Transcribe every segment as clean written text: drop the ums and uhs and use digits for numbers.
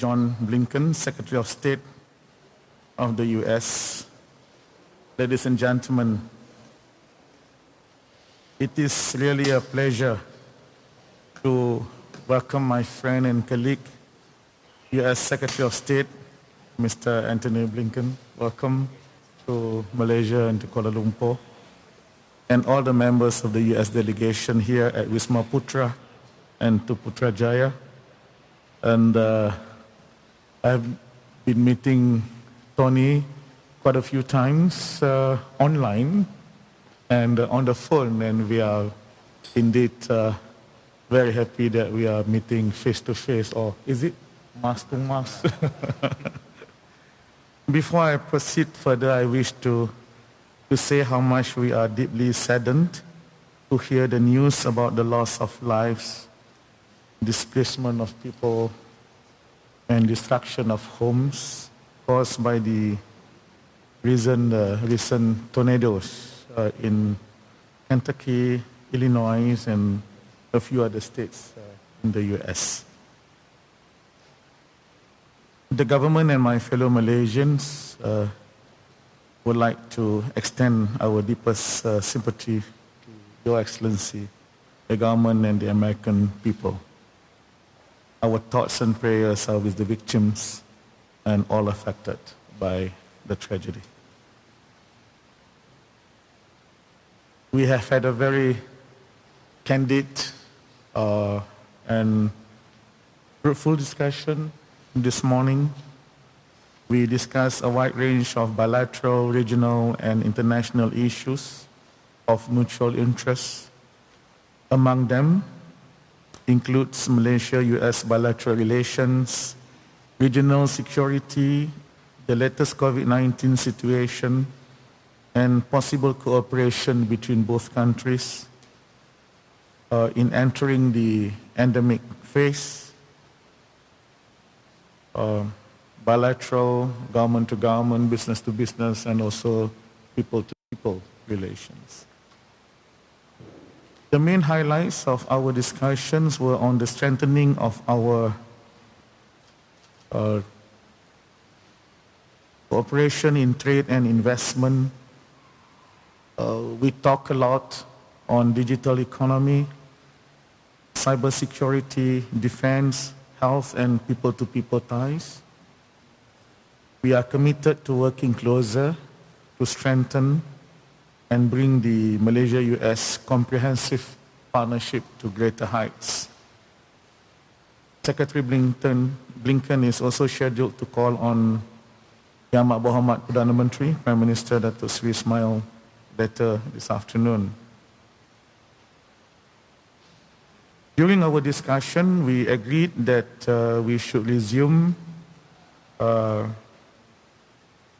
John Blinken, Secretary of State of the U.S., ladies and gentlemen, it is really a pleasure to welcome my friend and colleague, U.S. Secretary of State, Mr. Antony Blinken. Welcome to Malaysia and to Kuala Lumpur, and all the members of the U.S. delegation here at Wisma Putra and to Putrajaya. And I've been meeting Tony quite a few times online and on the phone, and we are indeed very happy that we are meeting face to face, or is it mask to mask? Before I proceed further, I wish to say how much we are deeply saddened to hear the news about the loss of lives, displacement of people, and destruction of homes caused by the recent tornadoes in Kentucky, Illinois, and a few other states in the U.S. The government and my fellow Malaysians would like to extend our deepest sympathy to Your Excellency, the government and the American people. Our thoughts and prayers are with the victims and all affected by the tragedy. We have had a very candid and fruitful discussion this morning. We discussed a wide range of bilateral, regional, and international issues of mutual interest. Among them includes Malaysia-US bilateral relations, regional security, the latest COVID-19 situation, and possible cooperation between both countries in entering the endemic phase, bilateral, government-to-government, business-to-business, and also people-to-people relations. The main highlights of our discussions were on the strengthening of our cooperation in trade and investment. We talk a lot on digital economy, cybersecurity, defense, health, and people-to-people ties. We are committed to working closer to strengthen and bring the Malaysia-US comprehensive partnership to greater heights. Secretary Blinken is also scheduled to call on Yang Amat Berhormat Perdana Menteri, Prime Minister Datuk Seri Ismail, later this afternoon. During our discussion, we agreed that we should resume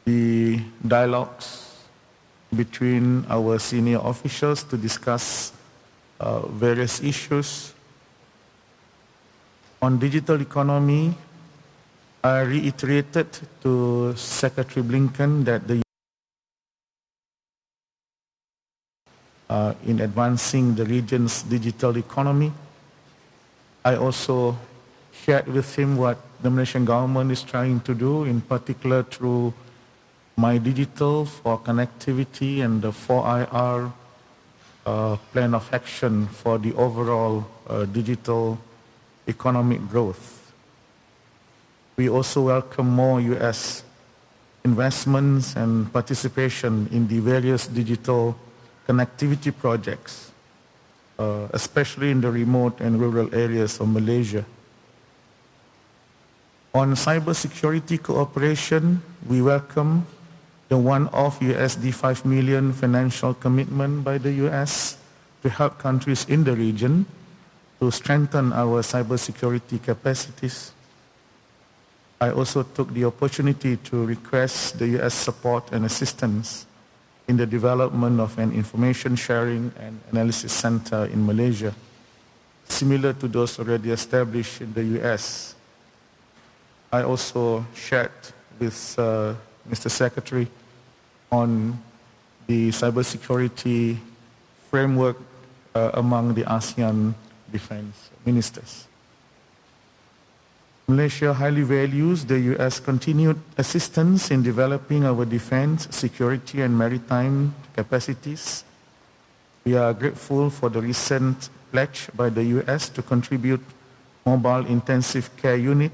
the dialogues between our senior officials to discuss various issues. On digital economy, I reiterated to Secretary Blinken that in advancing the region's digital economy. I also shared with him what the Malaysian government is trying to do, in particular through My Digital for connectivity and the 4IR plan of action for the overall digital economic growth. We also welcome more U.S. investments and participation in the various digital connectivity projects, especially in the remote and rural areas of Malaysia. On cybersecurity cooperation, we welcome the one-off USD 5 million financial commitment by the US to help countries in the region to strengthen our cybersecurity capacities. I also took the opportunity to request the US support and assistance in the development of an information sharing and analysis center in Malaysia, similar to those already established in the US. I also shared with Mr. Secretary on the cybersecurity framework among the ASEAN defense ministers. Malaysia highly values the U.S. continued assistance in developing our defense, security, and maritime capacities. We are grateful for the recent pledge by the U.S. to contribute mobile intensive care unit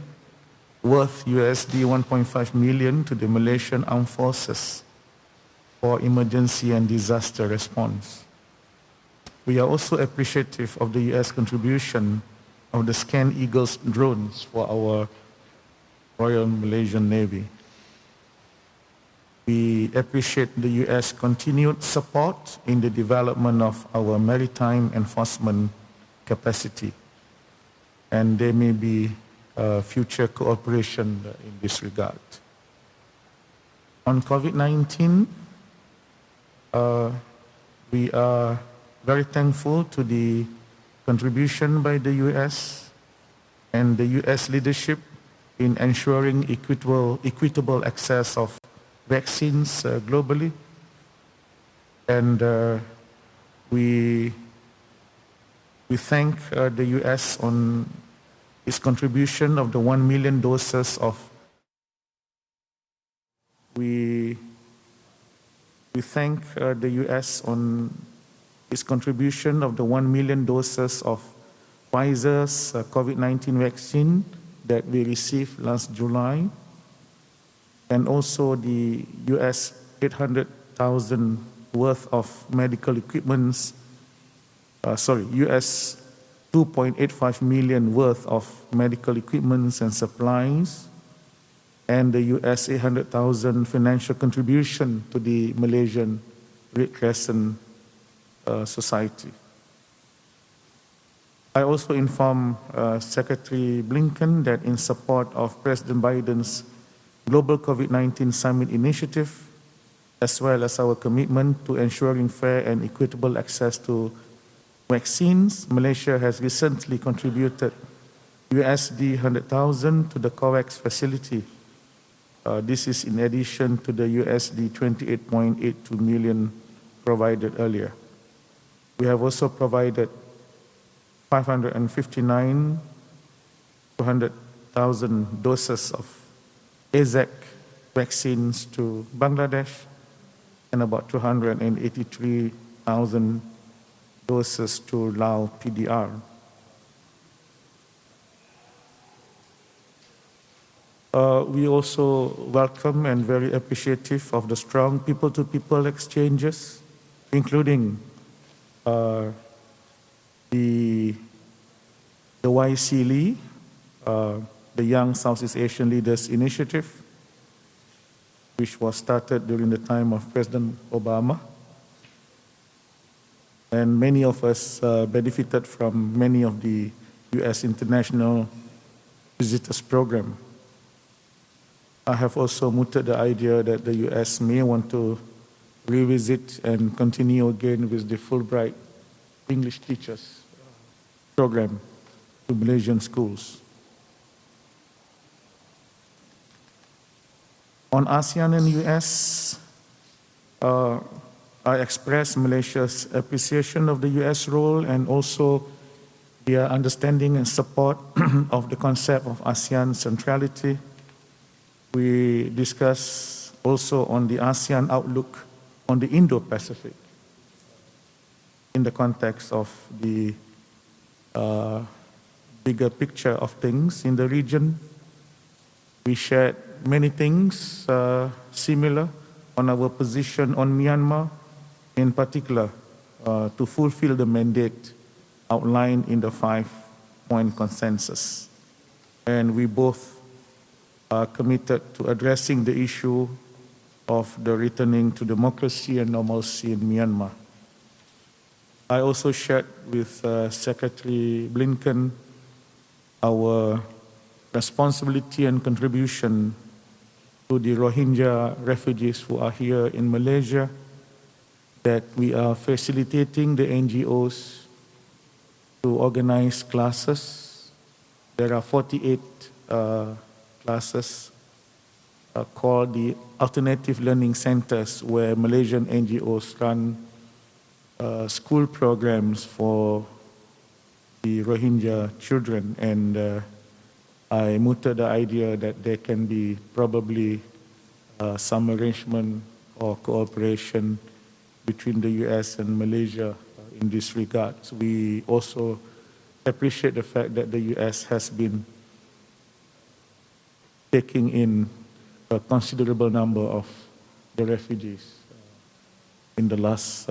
worth USD 1.5 million to the Malaysian Armed Forces for emergency and disaster response. We are also appreciative of the U.S. contribution of the Scan Eagles drones for our Royal Malaysian Navy. We appreciate the U.S. continued support in the development of our maritime enforcement capacity, and there may be future cooperation in this regard. On COVID-19, we are very thankful to the contribution by the U.S. and the U.S. leadership in ensuring equitable access of vaccines globally. And we thank the U.S. on its contribution of the 1 million doses of we thank the U.S. on its contribution of the 1 million doses of Pfizer's COVID-19 vaccine that we received last July, and also the US 800,000 worth of medical equipments, US 2.85 million worth of medical equipments and supplies, and the US 800,000 financial contribution to the Malaysian Red Crescent Society. I also informed Secretary Blinken that in support of President Biden's Global COVID-19 Summit Initiative, as well as our commitment to ensuring fair and equitable access to vaccines, Malaysia has recently contributed USD 100,000 to the COVAX facility. This is in addition to the USD 28.82 million provided earlier. We have also provided 200,000 doses of AZEC vaccines to Bangladesh and about 283,000 doses to Lao PDR. We also welcome and very appreciative of the strong people-to-people exchanges, including the YCLE, the Young Southeast Asian Leaders Initiative, which was started during the time of President Obama. And many of us benefited from many of the U.S. International Visitors Program. I have also mooted the idea that the U.S. may want to revisit and continue again with the Fulbright English Teachers Program to Malaysian schools. On ASEAN and U.S., I express Malaysia's appreciation of the U.S. role and also their understanding and support of the concept of ASEAN centrality. We discuss also on the ASEAN outlook on the Indo-Pacific in the context of the bigger picture of things in the region. We shared many things similar on our position on Myanmar, in particular to fulfill the mandate outlined in the 5-point consensus. And we both are committed to addressing the issue of the returning to democracy and normalcy in Myanmar. I also shared with Secretary Blinken our responsibility and contribution to the Rohingya refugees who are here in Malaysia, that we are facilitating the NGOs to organize classes. There are 48 classes called the Alternative Learning Centers, where Malaysian NGOs run school programs for the Rohingya children, and I mooted the idea that there can be probably some arrangement or cooperation between the US and Malaysia in this regard. So we also appreciate the fact that the US has been taking in a considerable number of the refugees in the last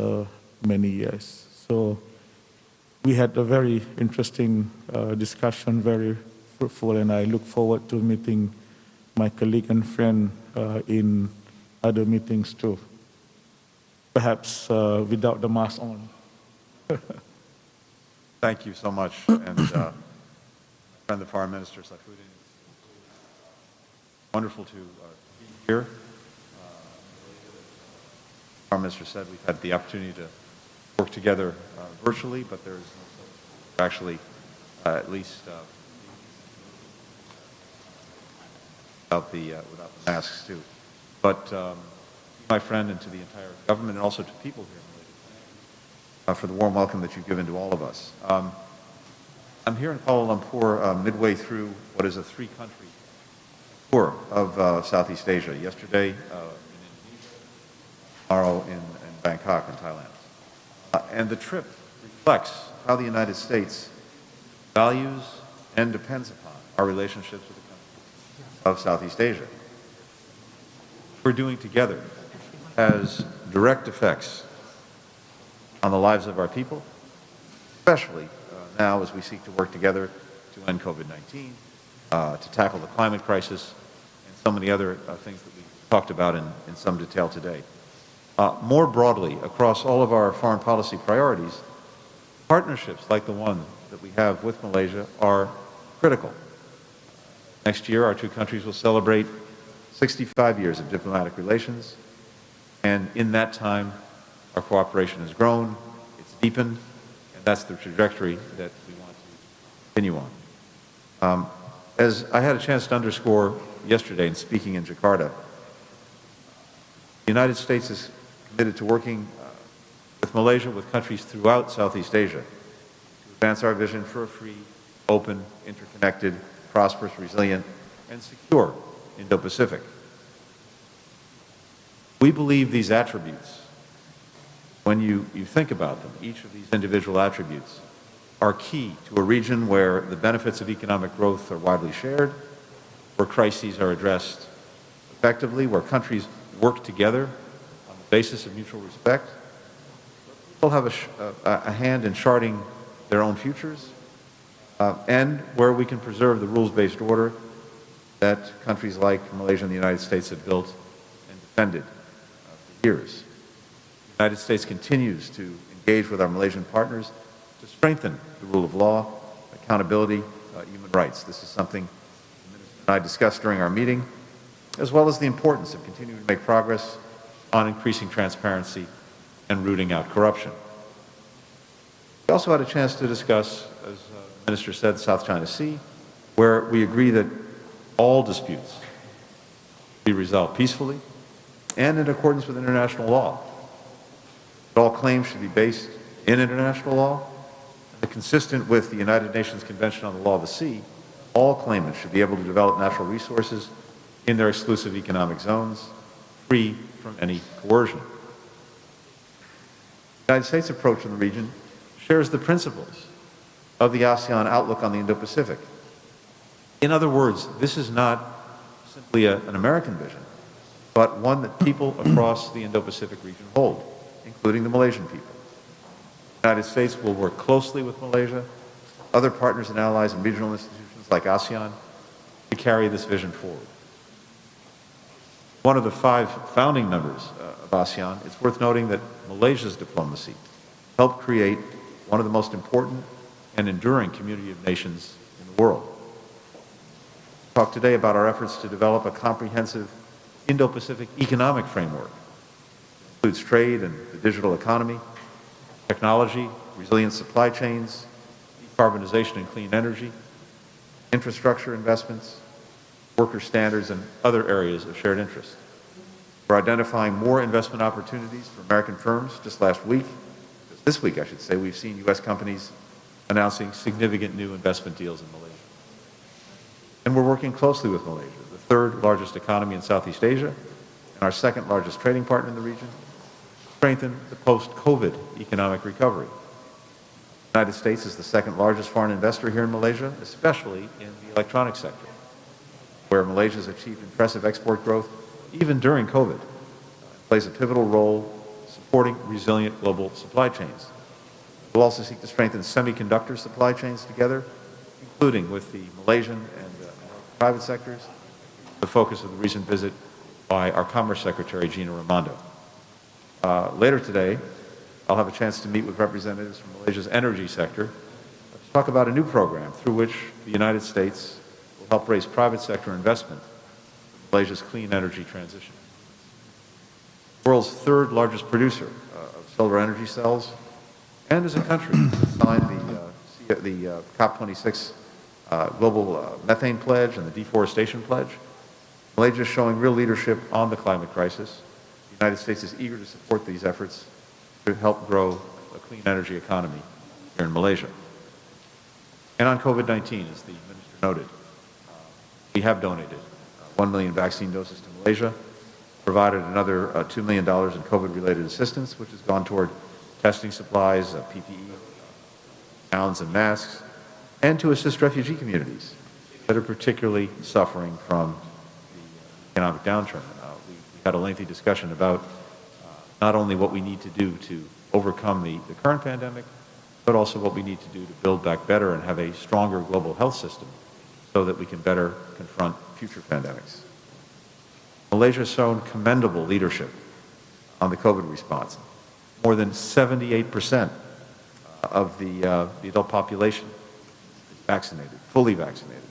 many years. So we had a very interesting discussion, very fruitful, and I look forward to meeting my colleague and friend in other meetings too. Perhaps without the mask on. Thank you so much. And friend, the Foreign Minister, Saifuddin, wonderful to be here. The Foreign Minister said we've had the opportunity to work together virtually, but there's no actually at least without the masks too. But my friend, and to the entire government, and also to people here in Malaysia, for the warm welcome that you've given to all of us. I'm here in Kuala Lumpur midway through what is a three-country tour of Southeast Asia. Yesterday in Indonesia, tomorrow in Bangkok in Thailand. And the trip reflects how the United States values and depends upon our relationships with the countries of Southeast Asia. What we're doing together has direct effects on the lives of our people, especially now as we seek to work together to end COVID-19, to tackle the climate crisis, and so many other things that we talked about in some detail today. More broadly, across all of our foreign policy priorities, partnerships like the one that we have with Malaysia are critical. Next year, our two countries will celebrate 65 years of diplomatic relations, and in that time, our cooperation has grown, it's deepened, and that's the trajectory that we want to continue on. As I had a chance to underscore yesterday in speaking in Jakarta, the United States is committed to working with Malaysia, with countries throughout Southeast Asia, to advance our vision for a free, open, interconnected, prosperous, resilient, and secure Indo-Pacific. We believe these attributes, when you think about them, each of these individual attributes, are key to a region where the benefits of economic growth are widely shared, where crises are addressed effectively, where countries work together on the basis of mutual respect. People have a hand in charting their own futures, and where we can preserve the rules-based order that countries like Malaysia and the United States have built and defended for years. The United States continues to engage with our Malaysian partners to strengthen the rule of law, accountability, human rights. This is something the Minister and I discussed during our meeting, as well as the importance of continuing to make progress on increasing transparency and rooting out corruption. We also had a chance to discuss, as the Minister said, the South China Sea, where we agree that all disputes be resolved peacefully and in accordance with international law. All claims should be based in international law, and consistent with the United Nations Convention on the Law of the Sea. All claimants should be able to develop natural resources in their exclusive economic zones, free from any coercion. The United States' approach in the region shares the principles of the ASEAN outlook on the Indo-Pacific. In other words, this is not simply an American vision, but one that people across the Indo-Pacific region hold, including the Malaysian people. The United States will work closely with Malaysia, other partners and allies and regional institutions like ASEAN to carry this vision forward. One of the 5 founding members of ASEAN, it's worth noting that Malaysia's diplomacy helped create one of the most important and enduring community of nations in the world. We'll talk today about our efforts to develop a comprehensive Indo-Pacific economic framework. It includes trade and the digital economy, technology, resilient supply chains, decarbonization and clean energy, infrastructure investments, worker standards, and other areas of shared interest. We're identifying more investment opportunities for American firms. Just this week I should say, we've seen U.S. companies announcing significant new investment deals in Malaysia. And we're working closely with Malaysia, the third largest economy in Southeast Asia, and our second largest trading partner in the region, to strengthen the post-COVID economic recovery. The United States is the second largest foreign investor here in Malaysia, especially in the electronics sector, where Malaysia has achieved impressive export growth even during COVID. It plays a pivotal role supporting resilient global supply chains. We'll also seek to strengthen semiconductor supply chains together, including with the Malaysian and private sectors, the focus of the recent visit by our Commerce Secretary, Gina Raimondo. Later today, I'll have a chance to meet with representatives from Malaysia's energy sector to talk about a new program through which the United States will help raise private sector investment in Malaysia's clean energy transition. The world's third largest producer of solar energy cells, and as a country, signed the COP26 Global Methane Pledge and the Deforestation Pledge. Malaysia is showing real leadership on the climate crisis. The United States is eager to support these efforts to help grow a clean energy economy here in Malaysia. And on COVID-19, as the Minister noted, we have donated 1 million vaccine doses to Malaysia, provided another $2 million in COVID-related assistance, which has gone toward testing supplies, PPE, gowns and masks, and to assist refugee communities that are particularly suffering from the economic downturn. We had a lengthy discussion about not only what we need to do to overcome the current pandemic, but also what we need to do to build back better and have a stronger global health system so that we can better confront future pandemics. Malaysia has shown commendable leadership on the COVID response. More than 78% of the adult population is vaccinated, fully vaccinated.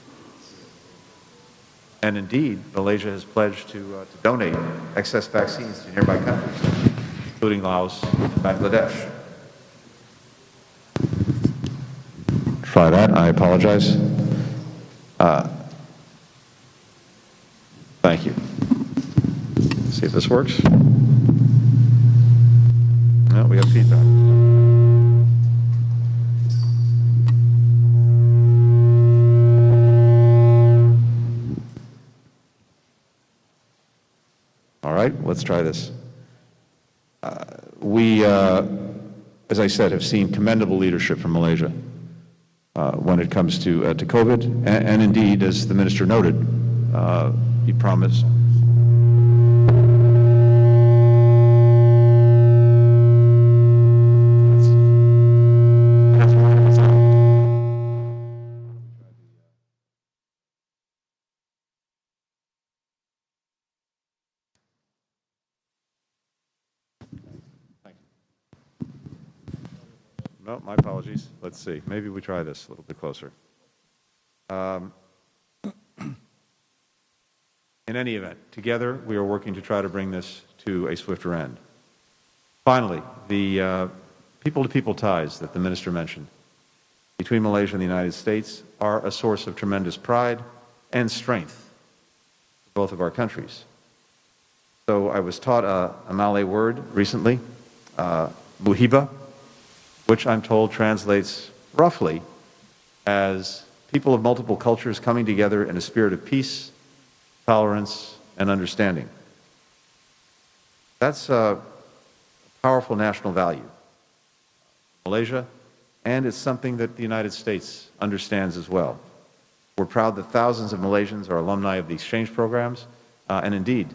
And indeed, Malaysia has pledged to donate excess vaccines to nearby countries, including Laos and Bangladesh. Try that, I apologize. Thank you. Let's see if this works. No, we have feedback. All right, let's try this. We, as I said, have seen commendable leadership from Malaysia when it comes to COVID, and indeed, as the Minister noted, he promised. No, my apologies. Let's see. Maybe we try this a little bit closer. In any event, together we are working to try to bring this to a swifter end. Finally, the people-to-people ties that the Minister mentioned between Malaysia and the United States are a source of tremendous pride and strength for both of our countries. So I was taught a Malay word recently, muhiba, which I'm told translates roughly as people of multiple cultures coming together in a spirit of peace, tolerance, and understanding. That's a powerful national value in Malaysia, and it's something that the United States understands as well. We're proud that thousands of Malaysians are alumni of the exchange programs, and indeed,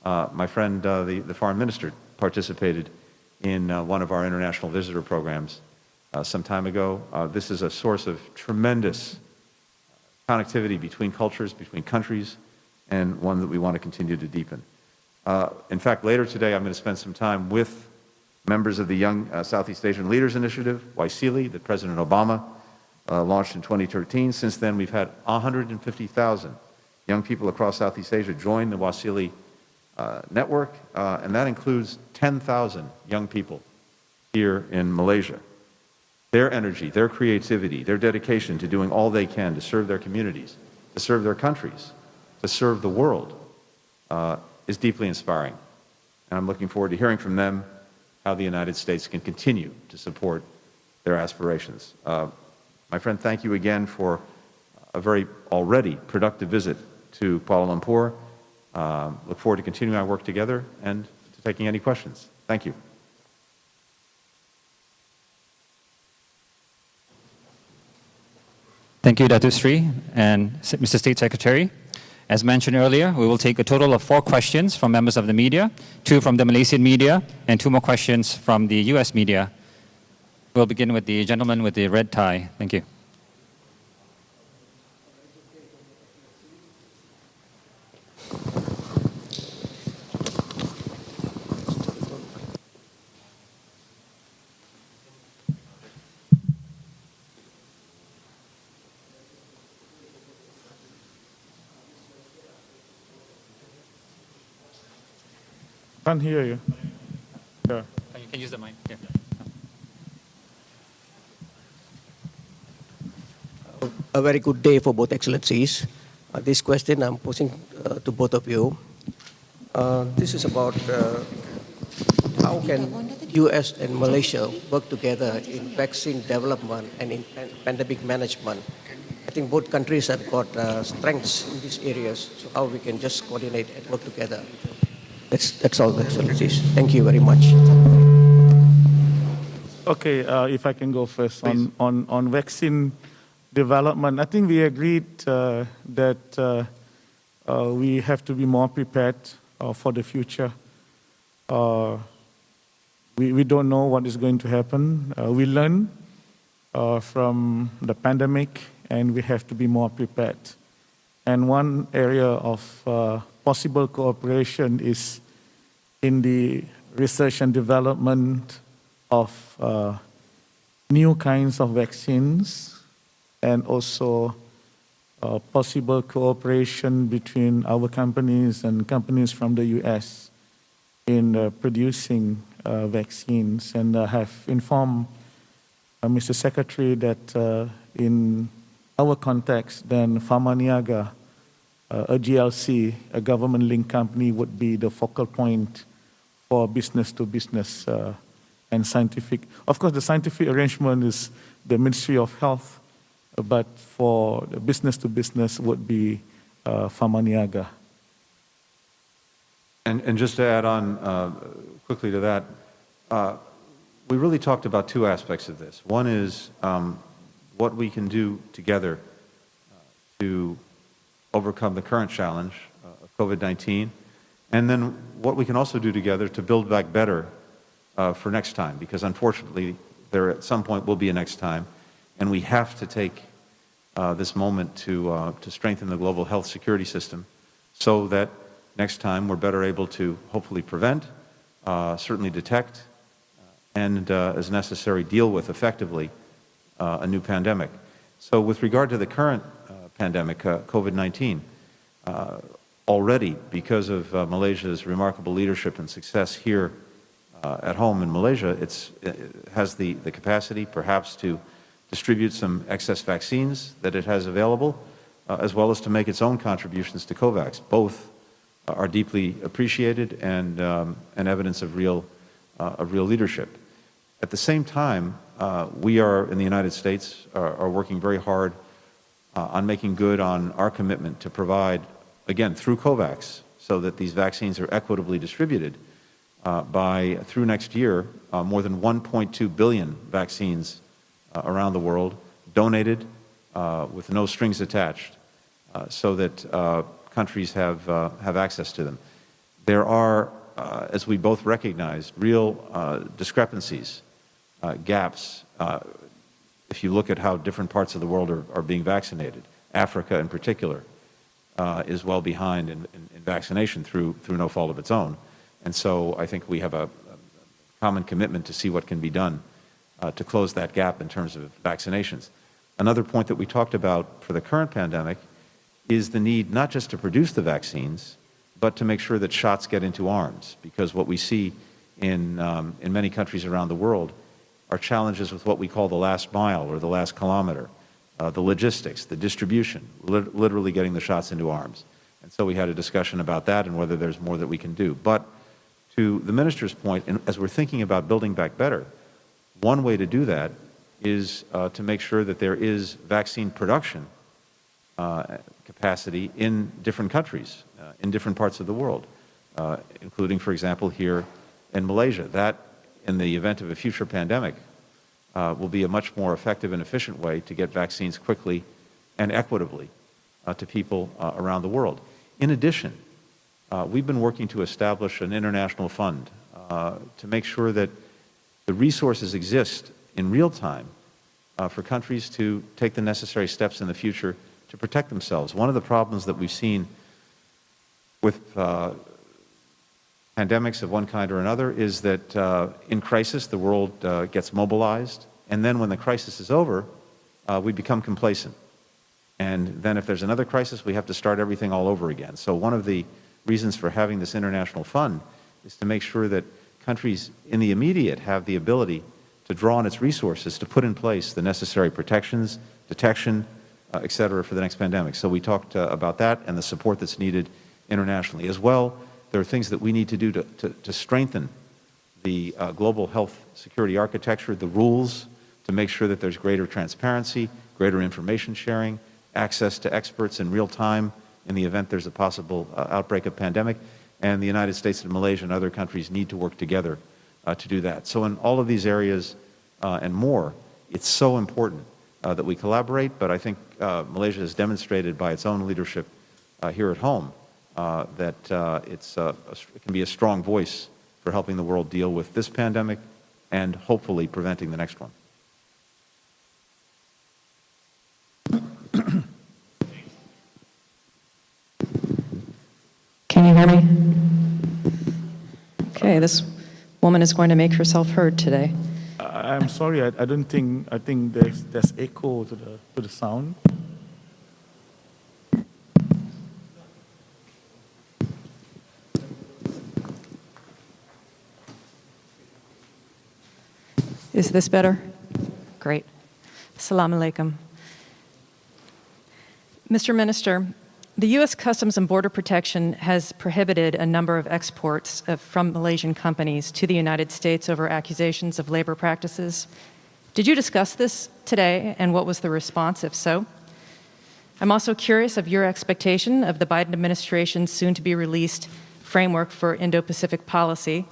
my friend, the Foreign Minister, participated in one of our international visitor programs some time ago. This is a source of tremendous connectivity between cultures, between countries, and one that we want to continue to deepen. In fact, later today, I'm going to spend some time with members of the Young Southeast Asian Leaders Initiative, YSEALI, that President Obama launched in 2013. Since then, we've had 150,000 young people across Southeast Asia join the YSEALI network, and that includes 10,000 young people here in Malaysia. Their energy, their creativity, their dedication to doing all they can to serve their communities, to serve their countries, to serve the world is deeply inspiring. And I'm looking forward to hearing from them how the United States can continue to support their aspirations. My friend, thank you again for a very already productive visit to Kuala Lumpur. Look forward to continuing our work together and to taking any questions. Thank you. Thank you, Datuk Seri and Mr. State Secretary. As mentioned earlier, we will take a total of 4 questions from members of the media, 2 from the Malaysian media, and 2 more questions from the US media. We'll begin with the gentleman with the red tie. Thank you. Can't hear you. Yeah. You can use the mic. Yeah. A very good day for both excellencies. This question I'm posing to both of you. This is about how can US and Malaysia work together in vaccine development and in pandemic management. I think both countries have got strengths in these areas, so how we can just coordinate and work together. That's all, excellencies. Thank you very much. Okay, if I can go first Please. on vaccine development. I think we agreed that we have to be more prepared for the future. We don't know what is going to happen. We learn from the pandemic, and we have to be more prepared. And one area of possible cooperation is in the research and development of new kinds of vaccines, and also possible cooperation between our companies and companies from the US in producing vaccines. And I have informed Mr. Secretary that in our context, then Pharmaniaga, a GLC, a government-linked company, would be the focal point for business-to-business and scientific. Of course, the scientific arrangement is the Ministry of Health, but for the business-to-business would be Pharmaniaga. And just to add on quickly to that, we really talked about 2 aspects of this. One is what we can do together to overcome the current challenge of COVID-19, and then what we can also do together to build back better for next time, because unfortunately there at some point will be a next time, and we have to take this moment to strengthen the global health security system so that next time we're better able to hopefully prevent, certainly detect, and as necessary deal with effectively a new pandemic. So with regard to the current pandemic, COVID-19, already because of Malaysia's remarkable leadership and success here at home in Malaysia, it has the capacity perhaps to distribute some excess vaccines that it has available, as well as to make its own contributions to COVAX. Both are deeply appreciated and evidence of real leadership. At the same time, we are in the United States are working very hard on making good on our commitment to provide, again, through COVAX, so that these vaccines are equitably distributed through next year, more than 1.2 billion vaccines around the world, donated with no strings attached, so that countries have access to them. There are, as we both recognize, real discrepancies, gaps, if you look at how different parts of the world are being vaccinated. Africa in particular is well behind in vaccination through no fault of its own. And so I think we have a common commitment to see what can be done to close that gap in terms of vaccinations. Another point that we talked about for the current pandemic is the need not just to produce the vaccines, but to make sure that shots get into arms, because what we see in many countries around the world are challenges with what we call the last mile or the last kilometer, the logistics, the distribution, literally getting the shots into arms. And so we had a discussion about that and whether there's more that we can do. But to the Minister's point, and as we're thinking about building back better, one way to do that is to make sure that there is vaccine production capacity in different countries, in different parts of the world, including, for example, here in Malaysia. That, in the event of a future pandemic, will be a much more effective and efficient way to get vaccines quickly and equitably to people around the world. In addition, we've been working to establish an international fund to make sure that the resources exist in real time for countries to take the necessary steps in the future to protect themselves. One of the problems that we've seen with pandemics of one kind or another is that in crisis the world gets mobilized, and then when the crisis is over, we become complacent. And then if there's another crisis, we have to start everything all over again. So one of the reasons for having this international fund is to make sure that countries in the immediate have the ability to draw on its resources to put in place the necessary protections, detection, et cetera, for the next pandemic. So we talked about that and the support that's needed internationally. As well, there are things that we need to do to strengthen the global health security architecture, the rules, to make sure that there's greater transparency, greater information sharing, access to experts in real time in the event there's a possible outbreak of pandemic. And the United States and Malaysia and other countries need to work together to do that. So in all of these areas and more, it's so important that we collaborate, but I think Malaysia has demonstrated by its own leadership here at home that it can be a strong voice for helping the world deal with this pandemic and hopefully preventing the next one. Can you hear me? Okay, this woman is going to make herself heard today. I'm sorry, I think there's echo to the sound. Is this better? Great. Assalamu alaikum. Mr. Minister, the U.S. Customs and Border Protection has prohibited a number of exports from Malaysian companies to the United States over accusations of labor practices. Did you discuss this today, and what was the response, if so? I'm also curious of your expectation of the Biden administration's soon-to-be-released framework for Indo-Pacific policy.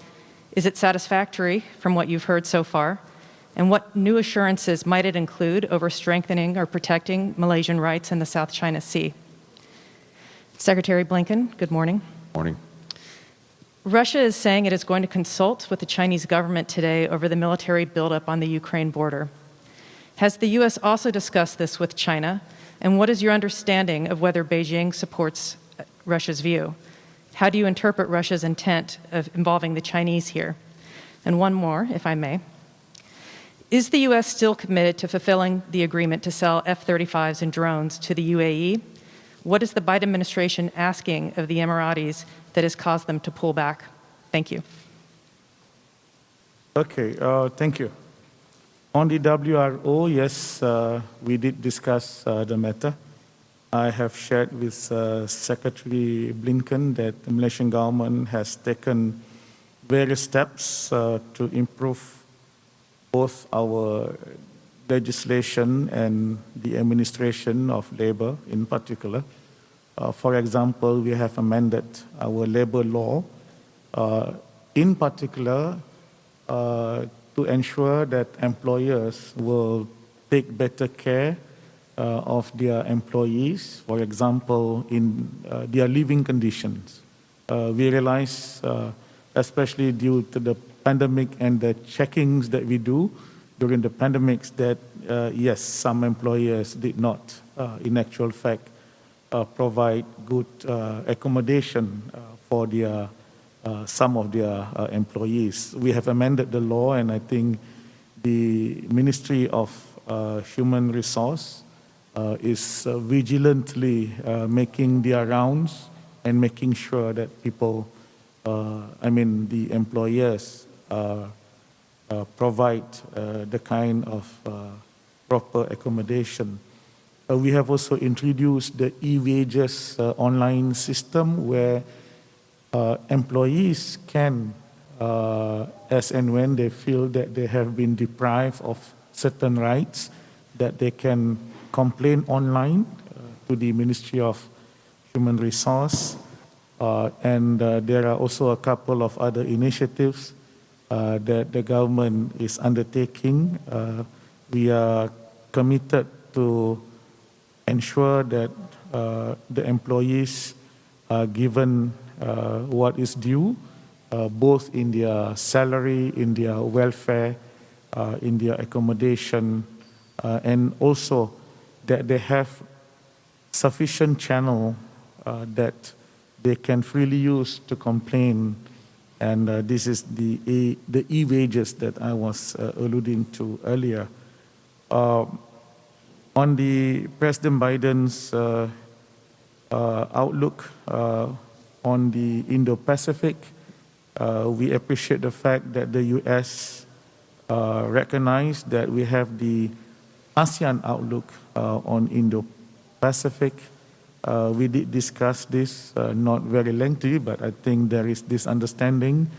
Is it satisfactory from what you've heard so far? And what new assurances might it include over strengthening or protecting Malaysian rights in the South China Sea? Secretary Blinken, good morning. Morning. Russia is saying it is going to consult with the Chinese government today over the military buildup on the Ukraine border. Has the U.S. also discussed this with China? And what is your understanding of whether Beijing supports Russia's view? How do you interpret Russia's intent of involving the Chinese here? And one more, if I may. Is the U.S. still committed to fulfilling the agreement to sell F-35s and drones to the UAE? What is the Biden administration asking of the Emiratis that has caused them to pull back? Thank you. Okay, thank you. On the WRO, yes, we did discuss the matter. I have shared with Secretary Blinken that the Malaysian government has taken various steps to improve both our legislation and the administration of labor in particular. For example, we have amended our labor law, in particular, to ensure that employers will take better care of their employees, for example, in their living conditions. We realize, especially due to the pandemic and the checkings that we do during the pandemics, that yes, some employers did not, in actual fact, provide good accommodation for their some of their employees. We have amended the law, and I think the Ministry of Human Resource is vigilantly making their rounds and making sure that people, the employers provide the kind of proper accommodation. We have also introduced the e-wages online system where employees can, as and when they feel that they have been deprived of certain rights, that they can complain online to the Ministry of Human Resource. And there are also a couple of other initiatives that the government is undertaking. We are committed to ensure that the employees are given what is due, both in their salary, in their welfare, in their accommodation, and also that they have sufficient channel that they can freely use to complain. And this is the e-wages that I was alluding to earlier. On the President Biden's outlook on the Indo-Pacific, we appreciate the fact that the U.S. recognized that we have the ASEAN outlook on Indo-Pacific. We did discuss this, not very lengthy, but I think there is this understanding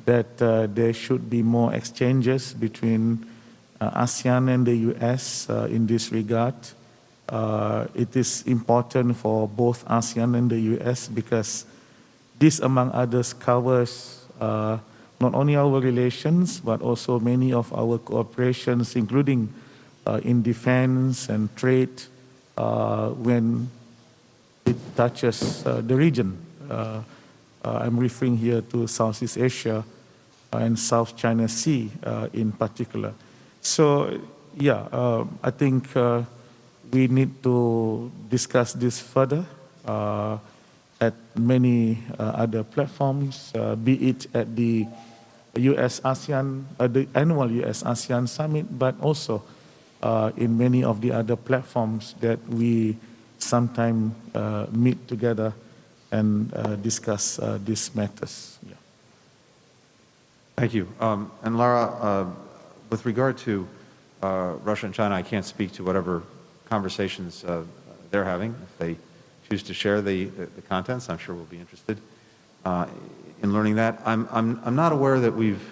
that there should be more exchanges between ASEAN and the U.S. In this regard. It is important for both ASEAN and the U.S. because this, among others, covers not only our relations, but also many of our cooperations, including in defense and trade, when it touches the region. I'm referring here to Southeast Asia and South China Sea in particular. So, yeah, I think we need to discuss this further at many other platforms, be it at the US-ASEAN, the annual US-ASEAN Summit, but also in many of the other platforms that we sometimes meet together and discuss these matters. Yeah. Thank you. And Lara, with regard to Russia and China, I can't speak to whatever conversations they're having. If they choose to share the contents, I'm sure we'll be interested in learning that. I'm not aware that we've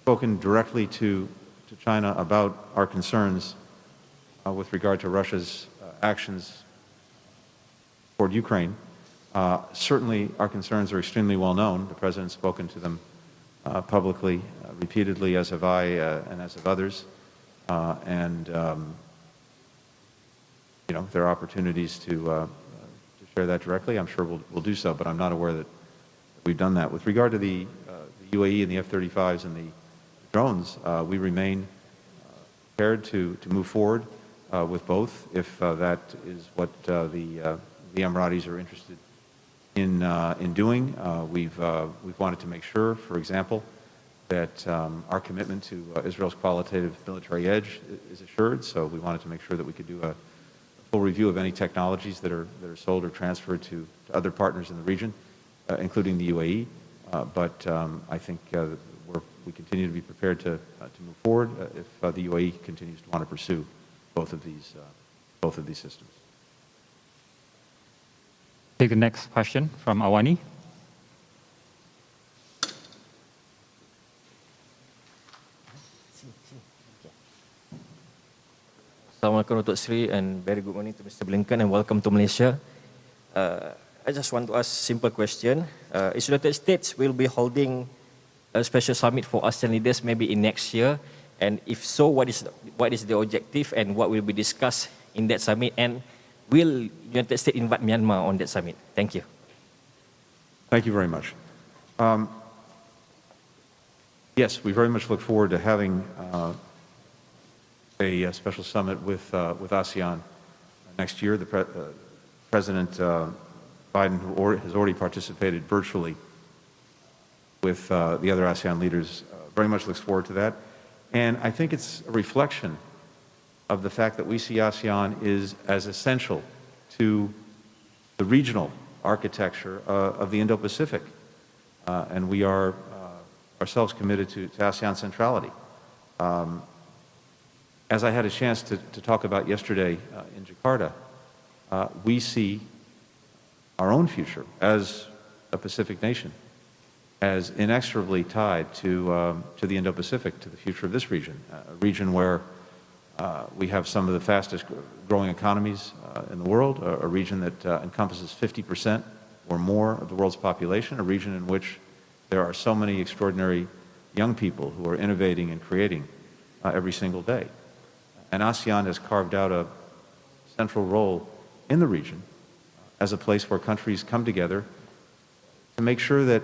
spoken directly to China about our concerns with regard to Russia's actions toward Ukraine. Certainly, our concerns are extremely well known. The President's spoken to them publicly, repeatedly, as have I and as have others. You know, if there are opportunities to share that directly, I'm sure we'll do so, but I'm not aware that we've done that. With regard to the UAE and the F-35s and the drones, we remain prepared to move forward with both, if that is what the Emiratis are interested in doing. We've wanted to make sure, for example, that our commitment to Israel's qualitative military edge is assured. So we wanted to make sure that we could do a full review of any technologies that are sold or transferred to other partners in the region, including the UAE. But I think we continue to be prepared to move forward if the UAE continues to want to pursue both of these systems. Take the next question from AWANI. Assalamualaikum Datuk Seri, and very good morning to Mr. Blinken, and welcome to Malaysia. I just want to ask a simple question. Is United States will be holding a special summit for ASEAN leaders maybe in next year? And if so, what is the objective and what will be discussed in that summit? And will United States invite Myanmar on that summit? Thank you. Thank you very much. Yes, we very much look forward to having a special summit with ASEAN next year. President Biden, who has already participated virtually with the other ASEAN leaders, very much looks forward to that. And I think it's a reflection of the fact that we see ASEAN is as essential to the regional architecture of the Indo-Pacific. And we are ourselves committed to ASEAN centrality. As I had a chance to talk about yesterday in Jakarta, we see our own future as a Pacific nation as inexorably tied to the Indo-Pacific, to the future of this region, a region where We have some of the fastest growing economies in the world, a region that encompasses 50% or more of the world's population, a region in which there are so many extraordinary young people who are innovating and creating every single day. And ASEAN has carved out a central role in the region as a place where countries come together to make sure that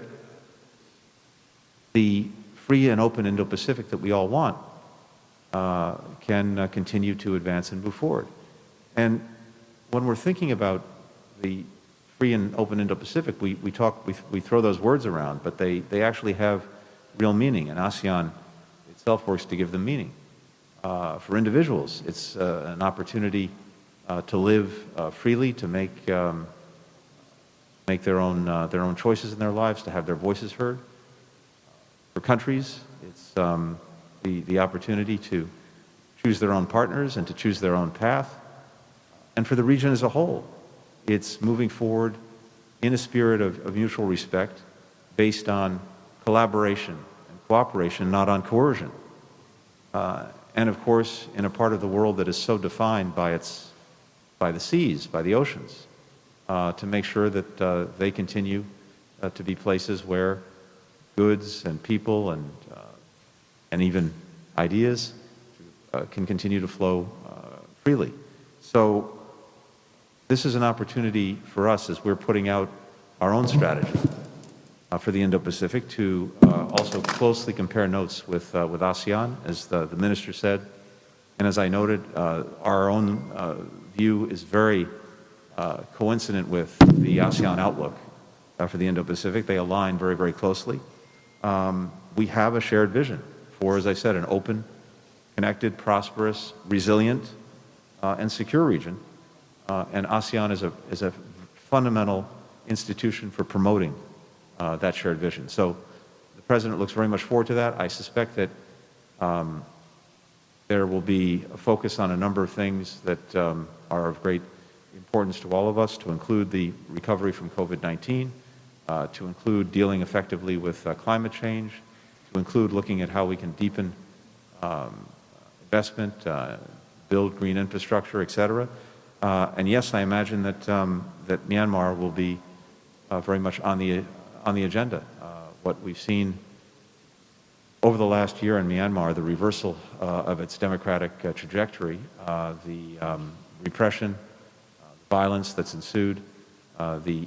the free and open Indo-Pacific that we all want can continue to advance and move forward. And when we're thinking about the free and open Indo-Pacific, we throw those words around, but they actually have real meaning, and ASEAN itself works to give them meaning. For individuals, it's an opportunity to live freely, to make their own choices in their lives, to have their voices heard. For countries, it's the opportunity to choose their own partners and to choose their own path. And for the region as a whole, it's moving forward in a spirit of mutual respect based on collaboration and cooperation, not on coercion. And of course, in a part of the world that is so defined by the seas, by the oceans, to make sure that they continue to be places where goods and people and even ideas can continue to flow freely. So this is an opportunity for us as we're putting out our own strategy for the Indo-Pacific to also closely compare notes with ASEAN, as the minister said. And as I noted, our own view is very coincident with the ASEAN outlook for the Indo-Pacific. They align very, very closely. We have a shared vision for, as I said, an open, connected, prosperous, resilient, and secure region. And ASEAN is a fundamental institution for promoting that shared vision. So the President looks very much forward to that. I suspect that there will be a focus on a number of things that are of great importance to all of us, to include the recovery from COVID-19, to include dealing effectively with climate change, to include looking at how we can deepen investment, build green infrastructure, et cetera. And yes, I imagine that Myanmar will be very much on the agenda. What we've seen over the last year in Myanmar, the reversal of its democratic trajectory, the repression, violence that's ensued, the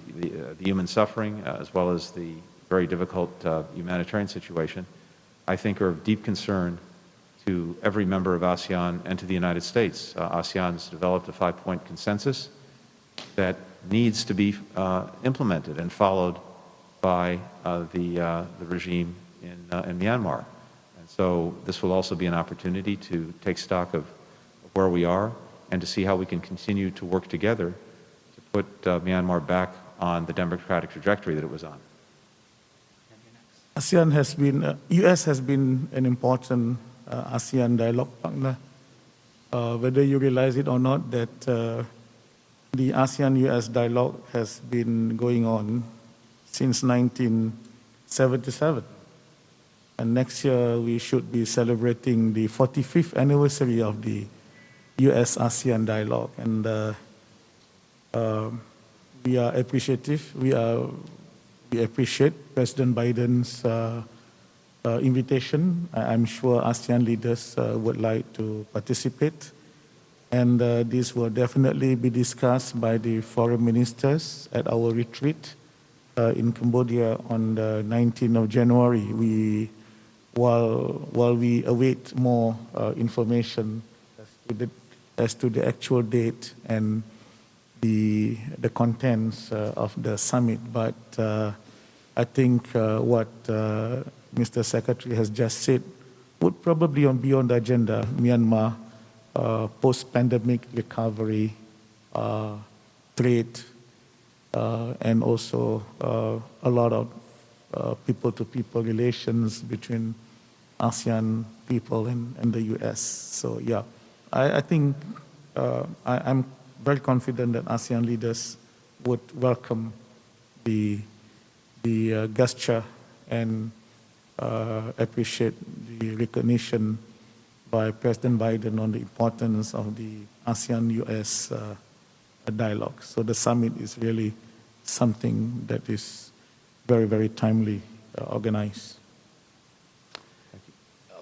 human suffering, as well as the very difficult humanitarian situation, I think are of deep concern to every member of ASEAN and to the United States. ASEAN has developed a 5-point consensus that needs to be implemented and followed by the regime in Myanmar. And so this will also be an opportunity to take stock of where we are and to see how we can continue to work together to put Myanmar back on the democratic trajectory that it was on. ASEAN has been, U.S. has been an important ASEAN dialogue partner. Whether you realize it or not, that the ASEAN-U.S. dialogue has been going on since 1977. And next year, we should be celebrating the 45th anniversary of the U.S.-ASEAN dialogue. And we are appreciative. We appreciate President Biden's invitation. I'm sure ASEAN leaders would like to participate. And this will definitely be discussed by the foreign ministers at our retreat in Cambodia on the 19th of January. While we await more information as to the actual date and the contents of the summit. But I think what Mr. Secretary has just said would probably be on the agenda. Myanmar, post-pandemic recovery, trade, and also a lot of people-to-people relations between ASEAN people and the U.S. So yeah, I think I'm very confident that ASEAN leaders would welcome the gesture and appreciate the recognition by President Biden on the importance of the ASEAN-US dialogue. So the summit is really something that is very, very timely organized.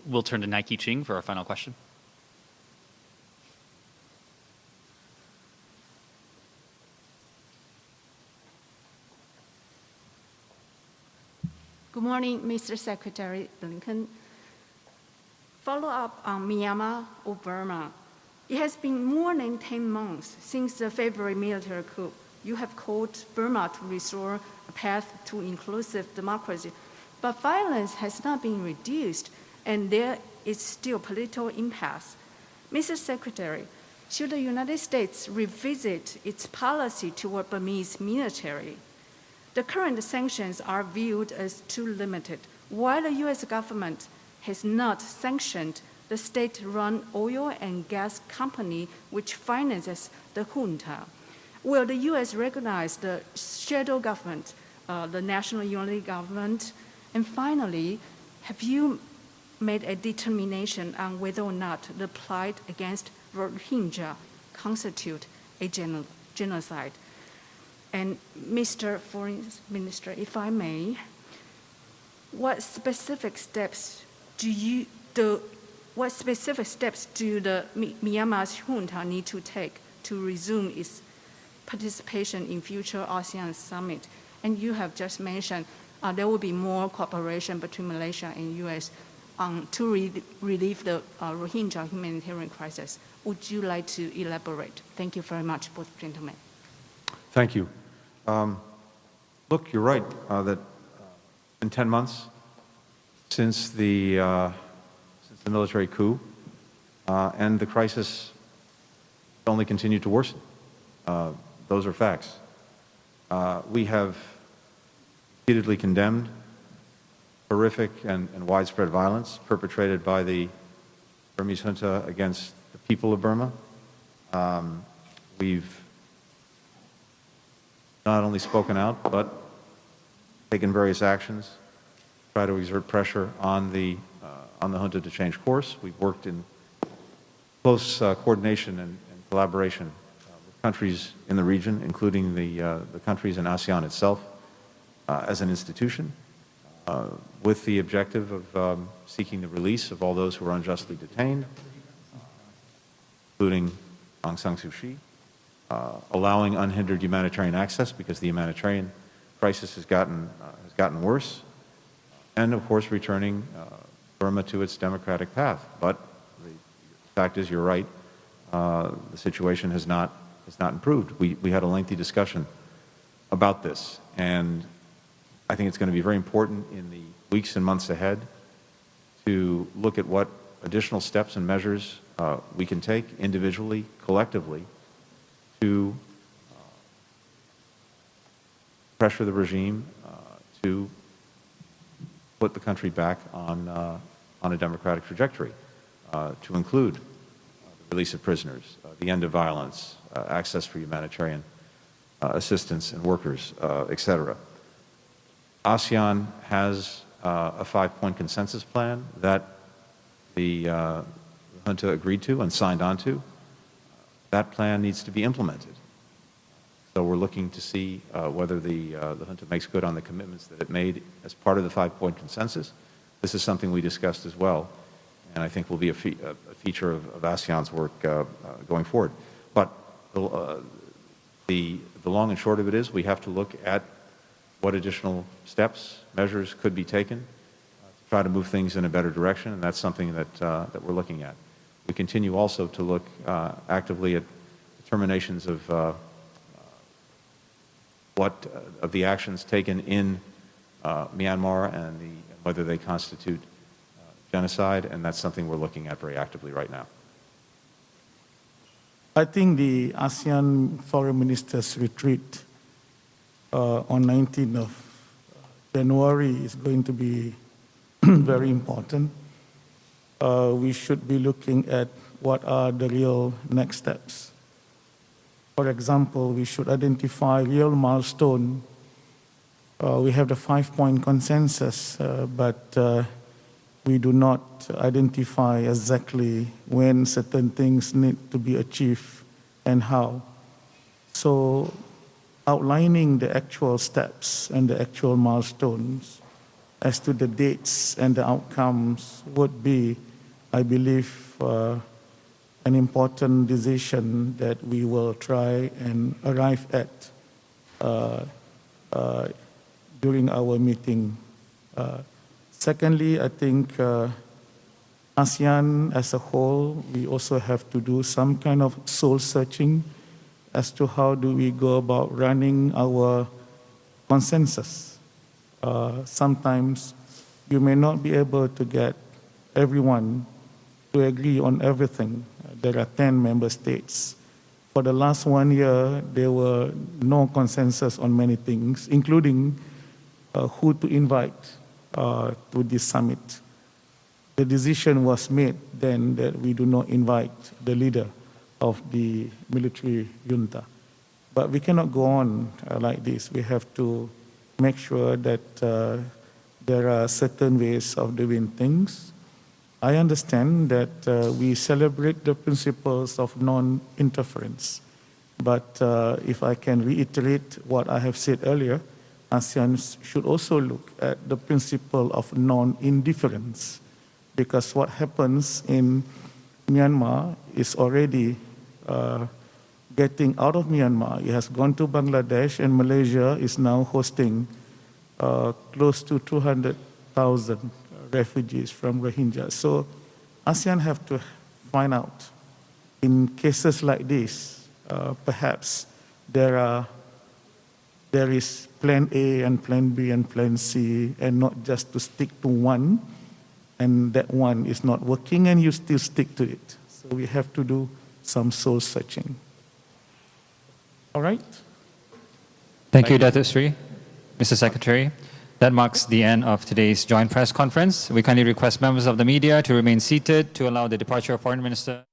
We'll turn to Nike Ching for our final question. Good morning, Mr. Secretary Blinken. Follow up on Myanmar or Burma. It has been more than 10 months since the February military coup. You have called Burma to restore a path to inclusive democracy, but violence has not been reduced, and there is still political impasse. Mr. Secretary, should the United States revisit its policy toward Burmese military? The current sanctions are viewed as too limited, while the US government has not sanctioned the state-run oil and gas company which finances the junta. Will the US recognize the shadow government, the national unity government? And finally, have you made a determination on whether or not the plight against Rohingya constitute a genocide? And Mr. Foreign Minister, if I may, what specific steps do the Myanmar's junta need to take to resume its participation in future ASEAN summit? And you have just mentioned there will be more cooperation between Malaysia and US to relieve the Rohingya humanitarian crisis. Would you like to elaborate? Thank you very much, both gentlemen. Thank you. Look, you're right that in 10 months since the military coup, and the crisis only continued to worsen. Those are facts. We have repeatedly condemned horrific and widespread violence perpetrated by the Burmese junta against the people of Burma. We've not only spoken out, but taken various actions, try to exert pressure on the junta to change course. We've worked in close coordination and collaboration with countries in the region, including the countries in ASEAN itself, as an institution, with the objective of seeking the release of all those who are unjustly detained, including Aung San Suu Kyi, allowing unhindered humanitarian access because the humanitarian crisis has gotten worse, and of course returning Burma to its democratic path. But the fact is, you're right, the situation has not improved. We had a lengthy discussion about this, and I think it's going to be very important in the weeks and months ahead to look at what additional steps and measures we can take individually, collectively, to pressure the regime to put the country back on a democratic trajectory, to include the release of prisoners, the end of violence, access for humanitarian assistance and workers, etc. ASEAN has a 5-point consensus plan that the junta agreed to and signed on to. That plan needs to be implemented. So we're looking to see whether the junta makes good on the commitments that it made as part of the 5-point consensus. This is something we discussed as well, and I think will be a feature of ASEAN's work going forward. But the long and short of it is we have to look at what additional steps, measures could be taken to try to move things in a better direction, and that's something that we're looking at. We continue also to look actively at determinations of of the actions taken in Myanmar and whether they constitute genocide, and that's something we're looking at very actively right now. I think the ASEAN Foreign Ministers retreat on 19th of January is going to be very important. We should be looking at what are the real next steps. For example, we should identify real milestone. We have the 5-point consensus, but we do not identify exactly when certain things need to be achieved and how. So outlining the actual steps and the actual milestones as to the dates and the outcomes would be, I believe, an important decision that we will try and arrive at during our meeting. Secondly, I think ASEAN as a whole, we also have to do some kind of soul searching as to how do we go about running our consensus. Sometimes you may not be able to get everyone to agree on everything. There are 10 member states. For the last 1 year, there were no consensus on many things, including who to invite to this summit. The decision was made then that we do not invite the leader of the military junta. But we cannot go on like this. We have to make sure that there are certain ways of doing things. I understand that we celebrate the principles of non-interference. But if I can reiterate what I have said earlier, ASEAN should also look at the principle of non-indifference, because what happens in Myanmar is already getting out of Myanmar. It has gone to Bangladesh, and Malaysia is now hosting close to 200,000 refugees from Rohingya. So ASEAN have to find out, in cases like this, perhaps there is plan A and plan B and plan C, and not just to stick to one, and that one is not working and you still stick to it. So we have to do some soul searching. All right? Thank you, Datuk Seri. Mr. Secretary, that marks the end of today's joint press conference. We kindly request members of the media to remain seated to allow the departure of Foreign Minister.